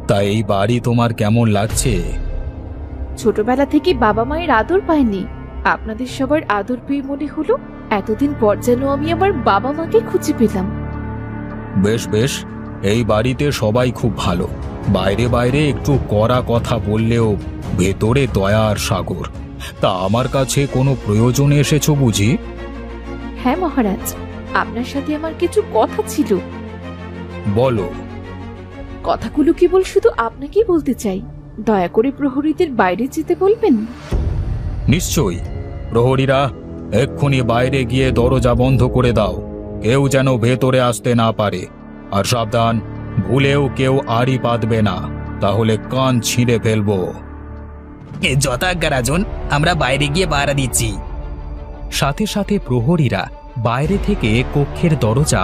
তা এই বাড়ি তোমার কেমন লাগছে? ছোটবেলা থেকে বাবা মায়ের আদর পাইনি, আপনাদের সবার আদর পেয়ে মনে হলো এতদিন পর যেন আমি আমার বাবা মাকে খুঁজে পেলাম। বেশ বেশ, এই বাড়িতে সবাই খুব ভালো। বাইরে বাইরে একটু কড়া কথা বললেও ভেতরে দয়ার সাগর। তা আমার কাছে কোনো প্রয়োজনে এসেছো বুঝি? হ্যাঁ মহারাজ, আপনার সাথে আমার কিছু কথা ছিল। বলো। কথাগুলো কেবল শুধু আপনাকেই বলতে চাই, দয়া করে প্রহরীদের বাইরে যেতে বলবেন। নিশ্চয়ই। প্রহরীরা, এক্ষুনি বাইরে গিয়ে দরজা বন্ধ করে দাও। কেউ যেন ভেতরে আসতে না পারে। আর সাবধান, ভুলেও কেউ আড়ি পাতবে না, তাহলে কান ছিঁড়ে ফেলবো। যথাজ্ঞা রাজন, আমরা বাইরে গিয়ে পাহারা দিচ্ছি। সাথে সাথে প্রহরীরা বাইরে থেকে কক্ষের দরজা